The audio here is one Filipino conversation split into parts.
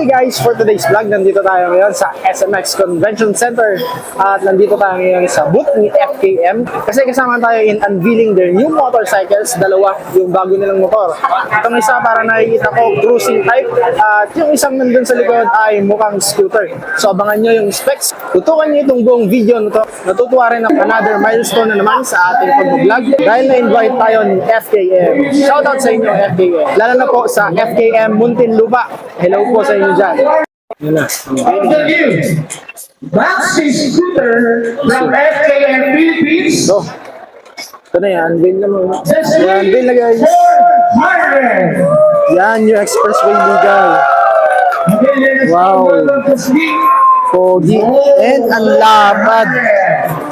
Hey guys, for today's vlog, nandito tayo ngayon sa SMX Convention Center at nandito tayo ngayon sa booth ni FKM kasi kasama tayo in unveiling their new motorcycles, dalawa yung bago nilang motor. Itong isa para nakikita ko cruising type at yung isang nandun sa likod ay mukhang scooter. So abangan nyo yung specs, tutukan nyo itong buong video na to. Natutuwa rin ang another milestone na naman sa ating pag-vlog dahil na-invite tayo ni FKM. Shoutout sa inyo FKM, lalo na po sa FKM Muntinlupa. Hello po sa inyo dyan. Yun na. Maxi Scooter from FKM Philippines. So, ito na yan. Unveil na mo. Yan, unveil na guys. Yan, yung expressway legal. Wow. Pogi. And ang lapad.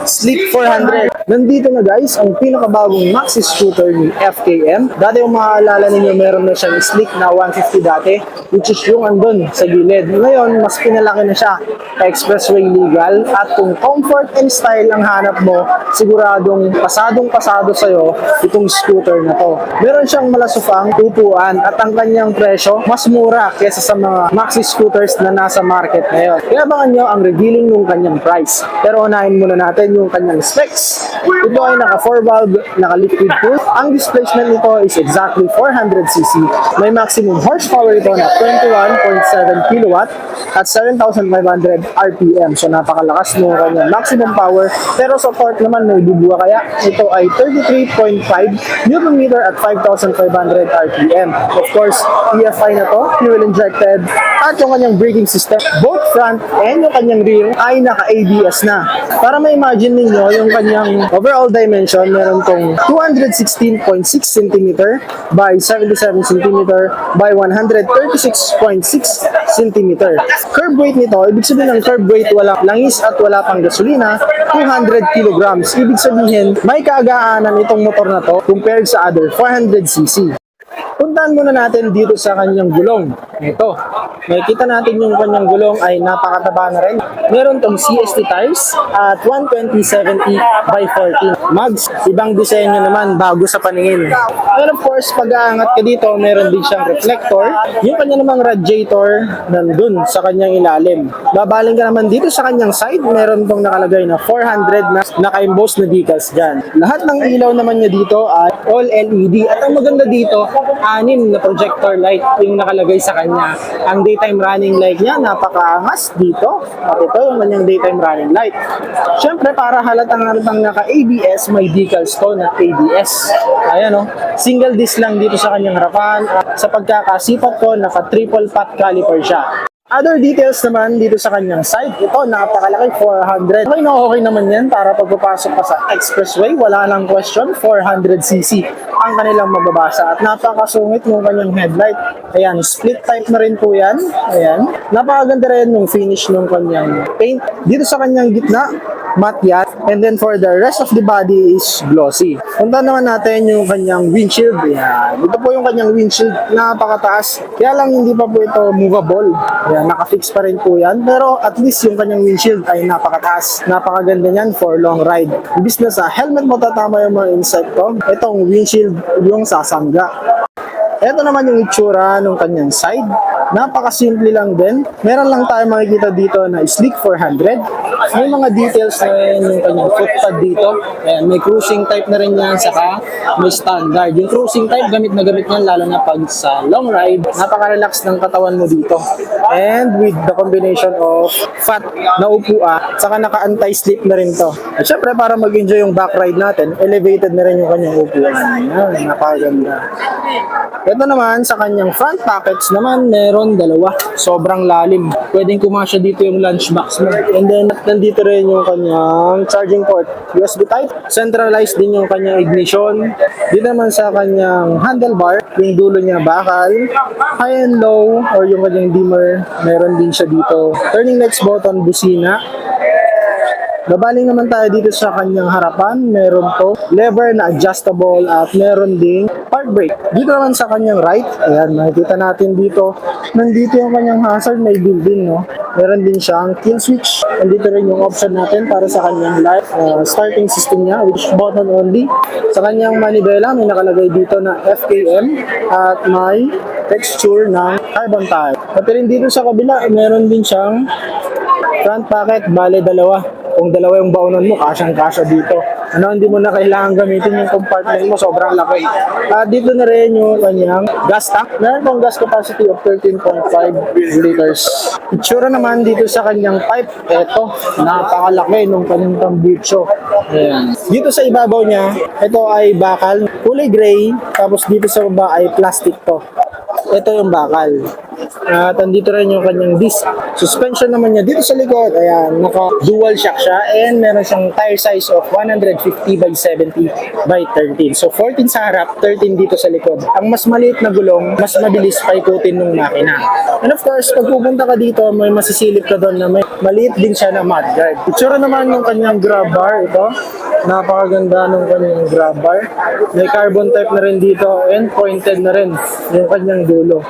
Sleek 400. Nandito na guys, ang pinakabagong maxi scooter ni FKM. Dati yung maaalala ninyo, meron na siyang sleek na 150 dati, which is yung andun sa gilid. Ngayon, mas pinalaki na siya sa expressway legal. At kung comfort and style ang hanap mo, siguradong pasadong-pasado sa'yo itong scooter na to. Meron siyang malasufang upuan at ang kanyang presyo, mas mura kaysa sa mga maxi scooters na nasa market ngayon. Kaya abangan nyo ang revealing ng kanyang price. Pero unahin muna natin yung kanyang specs. Ito ay naka 4-valve, naka liquid cooled. Ang displacement nito is exactly 400cc. May maximum horsepower ito na 21.7 kilowatt at 7,500 RPM. So napakalakas ng kanyang maximum power. Pero sa torque naman may bubuha kaya ito ay 33.5 Nm at 5,500 RPM. Of course, EFI na to, fuel injected, at yung kanyang braking system, both front and yung kanyang rear ay naka-ABS na. Para ma-imagine ninyo yung kanyang overall dimension, meron tong 216.6 cm by 77 cm by 136.6 cm. Curb weight nito, ibig sabihin ng curb weight, walang langis at wala pang gasolina, 200 kilograms. Ibig sabihin, may kaagaanan itong motor na to compared sa other 400cc. Puntahan muna natin dito sa kanyang gulong. Ito, makikita natin yung kanyang gulong ay napakataba na rin. Meron tong CST tires at 120/70 by 14 mags. Ibang disenyo naman, bago sa paningin. And of course, pag-aangat ka dito, meron din siyang reflector. Yung kanya namang radiator nandun sa kanyang ilalim. Babaling ka naman dito sa kanyang side, meron tong nakalagay na 400 na naka-emboss na decals dyan. Lahat ng ilaw naman niya dito ay all LED. At ang maganda dito, 6 na projector light yung nakalagay sa kanya. Ang daytime running light niya, napakaangas dito. At ito yung kanyang daytime running light. Siyempre, para halatang naka-ABS, may decals to na ABS. Ayan o. Single disc lang dito sa kanyang harapan. At sa pagkakasipat ko, naka-triple pot caliper siya. Other details naman dito sa kanyang side, ito napakalaki, 400. Okay naman yan para pagpapasok ka sa expressway, wala nang question, 400cc ang kanilang mababasa. At napakasungit yung kanyang headlight. Ayan, split type na rin po yan. Ayan, napakaganda rin yung finish ng kanyang paint. Dito sa kanyang gitna, matte yan. And then for the rest of the body is glossy. Punta naman natin yung kanyang windshield. Ayan, ito po yung kanyang windshield, napakataas. Kaya lang hindi pa po ito movable. Ayan, naka-fix pa rin po yan. Pero at least yung kanyang windshield ay napakataas. Napakaganda niyan for long ride. Imbis na sa helmet mo tatama yung mga insekto, itong windshield yung sasangga. Ito naman yung itsura ng kanyang side. Napakasimple lang din. Meron lang tayo makikita dito na sleek 400. May mga details na rin yung kanyang footpad dito. Ayan, may cruising type na rin yan, saka may standard. Yung cruising type, gamit na gamit yan, lalo na pag sa long ride. Napaka-relax ng katawan mo dito. And with the combination of fat na upuan, saka naka-anti-slip na rin to. At syempre, para mag-enjoy yung back ride natin, elevated na rin yung kanyang upuan. Ayan, napakaganda. Ito naman, sa kanyang front pockets naman, meron dalawa. Sobrang lalim. Pwedeng kumasya dito yung lunchbox mo. And then, nandito rin yung kanyang charging port. USB type. Centralized din yung kanyang ignition. Dito naman sa kanyang handlebar, yung dulo niya bakal. High and low, or yung kanyang dimmer, meron din siya dito. Turning lights button, busina. Babaling naman tayo dito sa kanyang harapan. Meron to lever na adjustable at meron ding park brake. Dito naman sa kanyang right, ayan, makikita natin dito. Nandito yung kanyang hazard, may built-in, no? Meron din siyang kill switch. Nandito rin yung option natin para sa kanyang light starting system niya, which button only. Sa kanyang manibela, may nakalagay dito na FKM at may texture ng carbon tire. Pati rin dito sa kabila, meron din siyang front pocket, bale dalawa. Kung dalawa yung baunan mo, kasyang-kasya dito. Hindi mo na kailangan gamitin yung compartment mo, sobrang laki. Dito na rin yung kanyang gas tank. Meron pong gas capacity of 13.5 liters. Itsura naman dito sa kanyang pipe, eto, napakalaki nung kanyang tambutso. Ayan. Dito sa ibabaw niya, ito ay bakal, kulay gray, tapos dito sa baba ay plastic to. Ito yung bakal. At andito rin yung kanyang disc. Suspension naman niya dito sa likod. Ayan, naka dual shock siya and meron siyang tire size of 150 by 70 by 13. So 14 sa harap, 13 dito sa likod. Ang mas maliit na gulong, mas mabilis paikutin ng makina. And of course, pag pupunta ka dito, may masisilip ka doon na may maliit din siya na mudguard. Itsura naman yung kanyang grab bar. Ito, napakaganda ng kanyang grab bar. May carbon type na rin dito and pointed na rin yung kanyang dulo.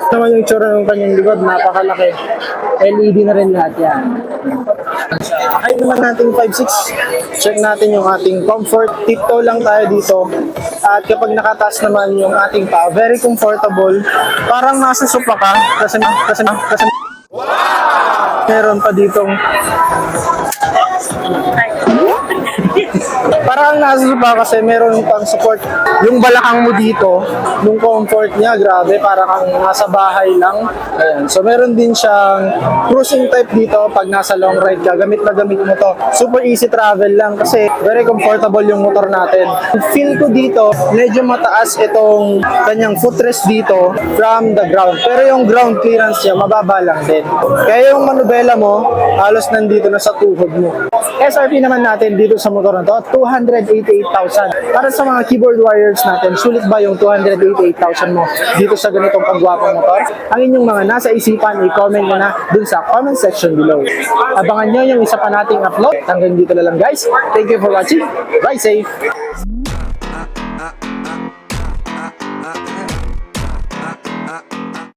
Naman yung itsura ng kanyang likod, napakalaki. LED na rin lahat yan. Ay naman natin 5.6. Check natin yung ating comfort. Tiptoe lang tayo dito. At kapag nakataas naman yung ating pa, very comfortable. Parang nasa sopa ka. Kasi meron pa ditong parang nasa sopa kasi meron pang support. Yung balakang mo dito, yung comfort niya, grabe, parang kang nasa bahay lang. Ayan. So meron din siyang cruising type dito pag nasa long ride ka. Gamit na gamit mo to. Super easy travel lang kasi very comfortable yung motor natin. Feel ko dito, medyo mataas itong kanyang footrest dito from the ground. Pero yung ground clearance niya, mababa lang din. Kaya yung manubela mo, halos nandito na sa tuhod mo. SRP naman natin dito sa motor na to, 288,000. Para sa mga keyboard warriors natin, sulit ba yung 288,000 mo dito sa ganitong pagwapang motor? Ang inyong mga nasa isipan, i-comment nyo na dun sa comment section below. Abangan nyo yung isa pa nating upload. Hanggang dito na lang guys. Thank you for watching. Bye safe!